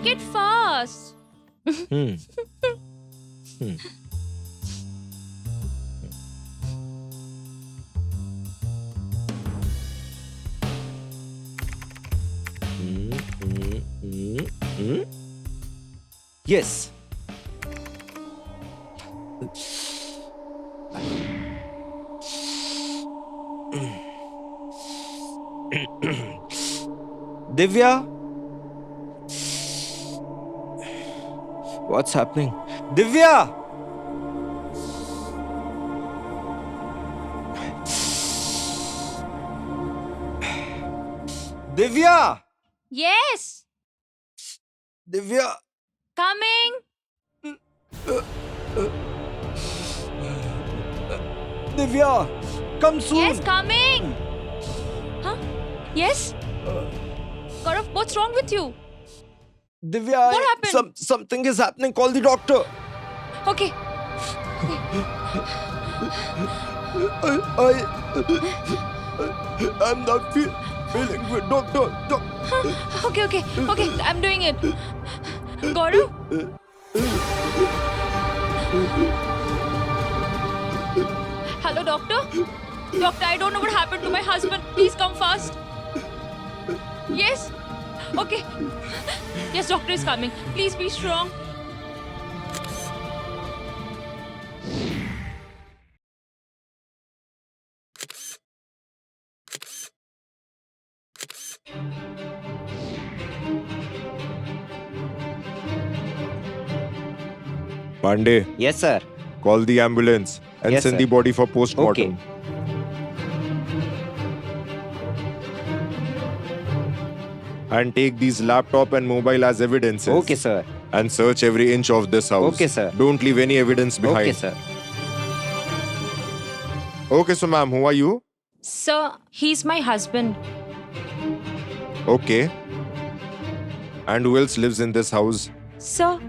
Make it fast. Hmm. Hmm. Hmm. Yes. Divya? What's happening? Divya! Divya! Yes, Divya! coming. Divya! Come soon! Yes, coming. Huh? Yes? Gaurav, what's wrong with you? Divya, What happened? something is happening. Call the doctor. Okay. I'm not feeling good, doctor. Okay. I'm doing it. Gaurav? Hello, doctor? Doctor, I don't know what happened to my husband. Please come fast. Yes? Okay. Yes, doctor is coming. Please be strong. Pandey, Yes, sir. call the ambulance and Yes, send sir. the body for post-mortem. And take these laptop and mobile as evidences. Okay, sir. And search every inch of this house. Okay, sir. Don't leave any evidence behind. Okay, sir. Okay, so ma'am, who are you? Sir, he's my husband. Okay. And who else lives in this house? Sir,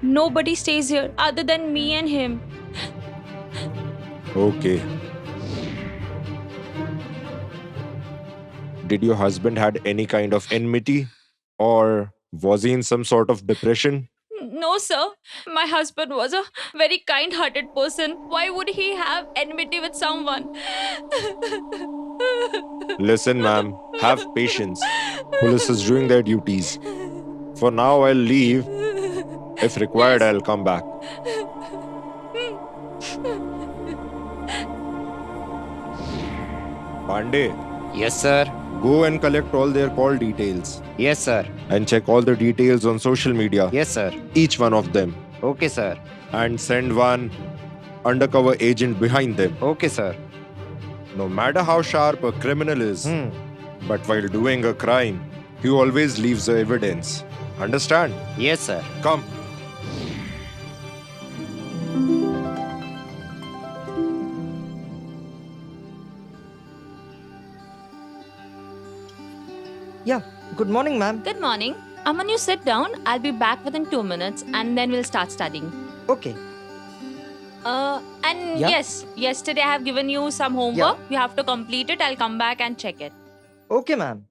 nobody stays here other than me and him. Okay. Did your husband had any kind of enmity? Or was he in some sort of depression? No, sir. My husband was a very kind hearted person. Why would he have enmity with someone? Listen, ma'am, have patience. Police is doing their duties. For now, I'll leave. If required, Yes. I'll come back. Pandey, Yes, sir. go and collect all their call details. Yes, sir. And check all the details on social media. Yes, sir. Each one of them. Okay, sir. And send one undercover agent behind them. Okay, sir. No matter how sharp a criminal is, but while doing a crime, he always leaves the evidence. Understand? Yes, sir. Come. Yeah, good morning, ma'am. Good morning. Aman, you sit down. I'll be back within 2 minutes and then we'll start studying. Okay. And Yeah? yes, yesterday I have given you some homework. You have to complete it. I'll come back and check it. Okay, ma'am.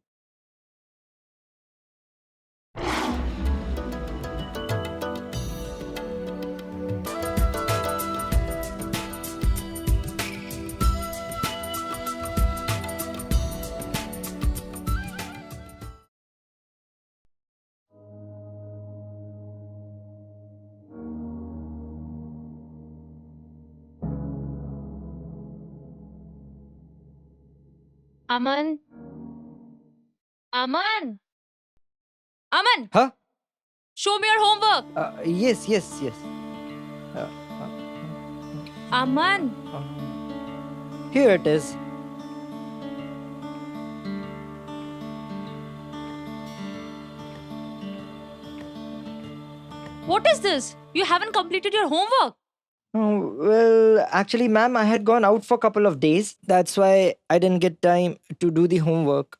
Aman. Aman. Aman, Huh? show me your homework. Yes. Aman. Here it is. What is this? You haven't completed your homework. Well, actually, ma'am, I had gone out for a couple of days. That's why I didn't get time to do the homework.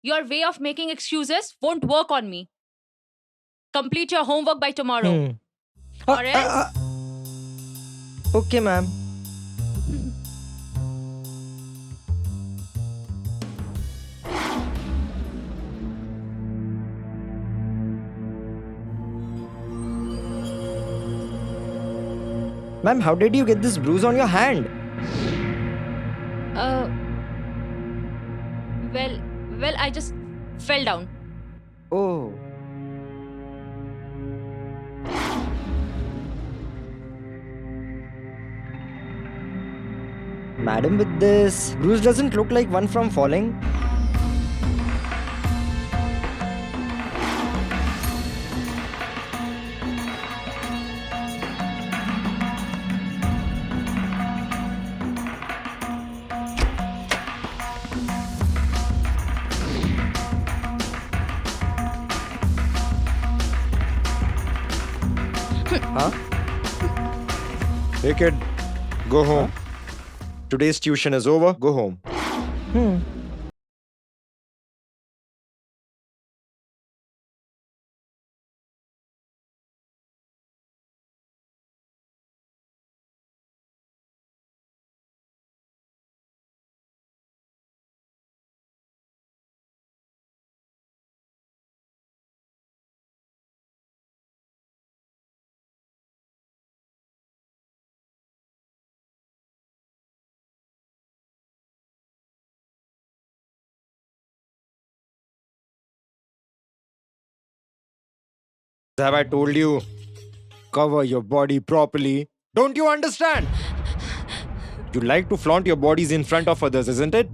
Your way of making excuses won't work on me. Complete your homework by tomorrow. Hmm. Or else? Okay, ma'am. Ma'am, how did you get this bruise on your hand? Well, I just fell down. Oh. Madam, with this bruise doesn't look like one from falling. Huh? Hey kid, go home. Today's tuition is over. Go home. Have I told you? Cover your body properly. Don't you understand? You like to flaunt your bodies in front of others, isn't it?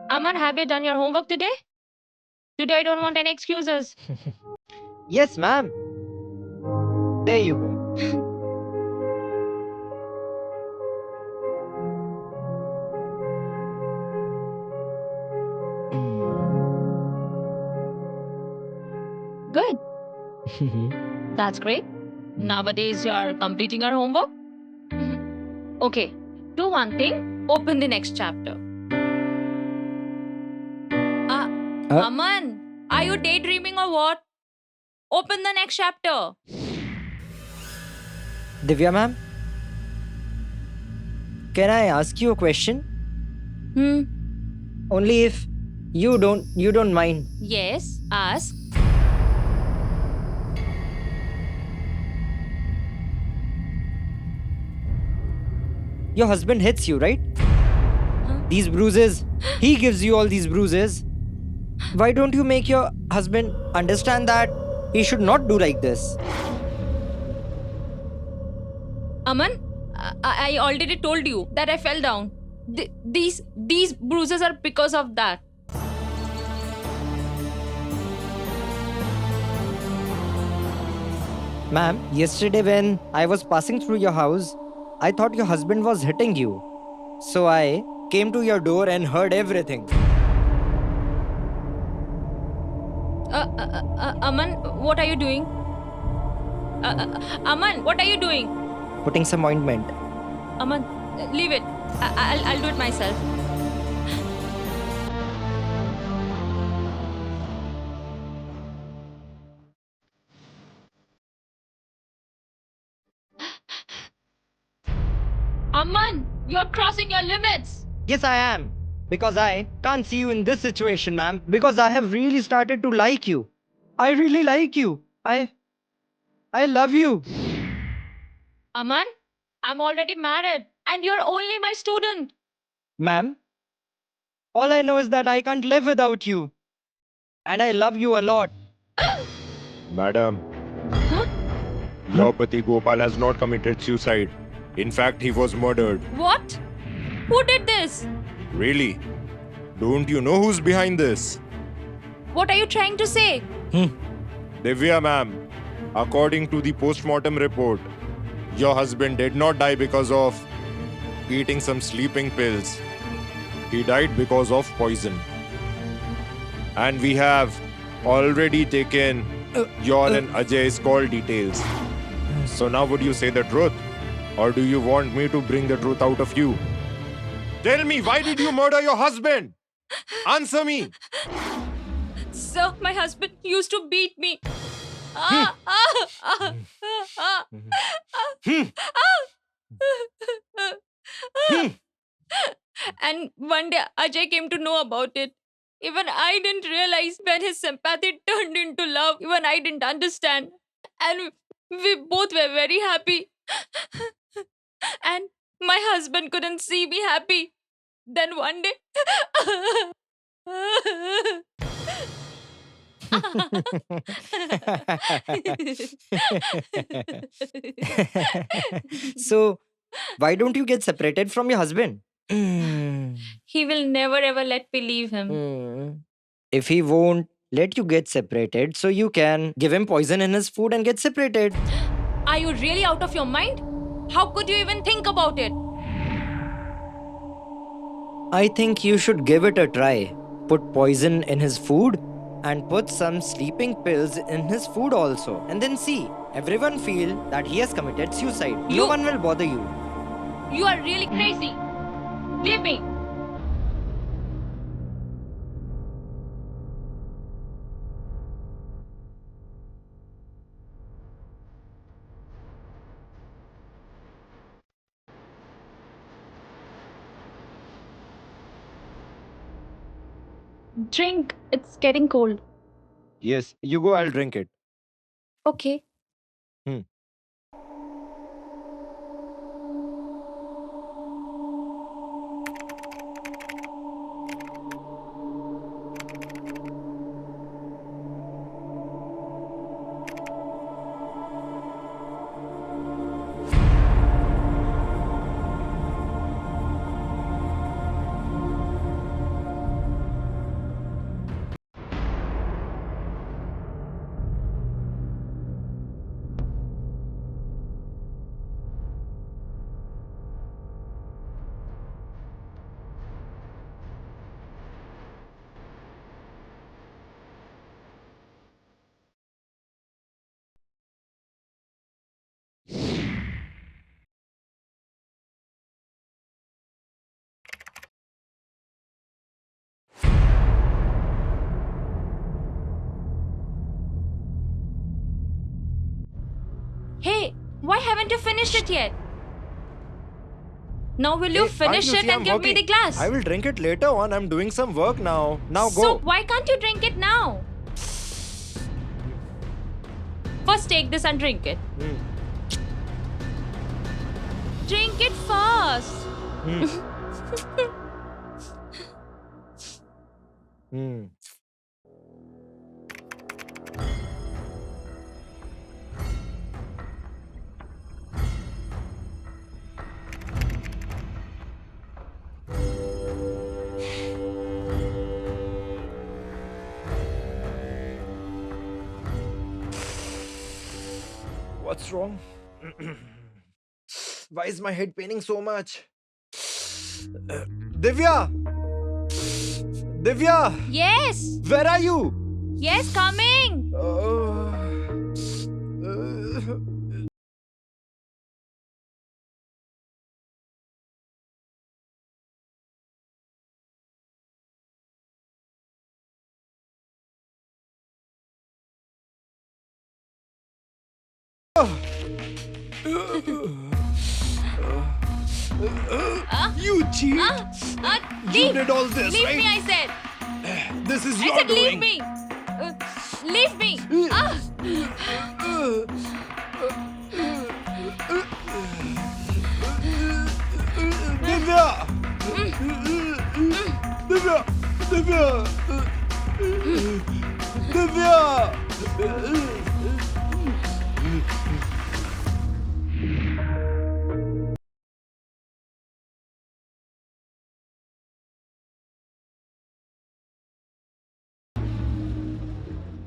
Aman, have you done your homework today? Today I don't want any excuses. Yes, ma'am. There you go. Good. That's great. Nowadays you're completing your homework. Okay, do one thing. Open the next chapter. Aman, are you daydreaming or what? Open the next chapter. Divya, ma'am. Can I ask you a question? Only if you don't mind. Yes, ask. Your husband hits you, right? These bruises. He gives you all these bruises. Why don't you make your husband understand that he should not do like this? Aman, I already told you that I fell down. These bruises are because of that. Ma'am, yesterday when I was passing through your house, I thought your husband was hitting you. So I came to your door and heard everything. Aman, what are you doing? Aman, what are you doing? Putting some ointment. Aman, leave it. I'll do it myself. Aman, you're crossing your limits. Yes, I am. Because I can't see you in this situation, ma'am. Because I have really started to like you. I really like you. I love you. Aman, I'm already married and you're only my student. Ma'am, all I know is that I can't live without you. And I love you a lot. Madam, your Pati Gopal has not committed suicide. In fact, he was murdered. What? Who did this? Really? Don't you know who's behind this? What are you trying to say? Divya ma'am, according to the post-mortem report, your husband did not die because of eating some sleeping pills. He died because of poison. And we have already taken your and Ajay's call details. So now would you say the truth? Or do you want me to bring the truth out of you? Tell me, why did you murder your husband? Answer me. Sir, my husband used to beat me. And one day Ajay came to know about it. Even I didn't realize when his sympathy turned into love. Even I didn't understand. And we both were very happy. And my husband couldn't see me happy. Then one day. So, why don't you get separated from your husband? Mm. He will never ever let me leave him. Mm. If he won't let you get separated, so you can give him poison in his food and get separated. Are you really out of your mind? How could you even think about it? I think you should give it a try. Put poison in his food and put some sleeping pills in his food also. And then see, everyone feel that he has committed suicide. No You- one will bother you. You are really crazy. Leave me. Drink. It's getting cold. Yes, you go, I'll drink it. Okay. Hey, why haven't you finished it yet? Now will you Hey, can't finish you it see and I'm give me the working? glass? I will drink it later on. I'm doing some work now. Now So go. why can't you drink it now? First take this and drink it. Hmm. Drink it fast. Hmm. What's wrong? Why is my head paining so much? Divya! Divya! Yes. Where are you? Yes, coming. You cheat! You Leave. did all this, Leave right? me, I said. This is I your said leave doing. me. Leave me. Divya! Divya! Divya! Divya!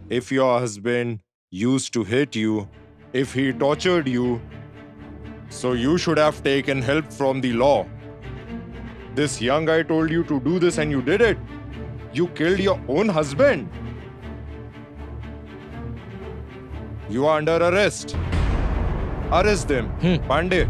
If your husband used to hit you, if he tortured you, so you should have taken help from the law. This young guy told you to do this and you did it. You killed your own husband. You are under arrest. Arrest them. Pandey.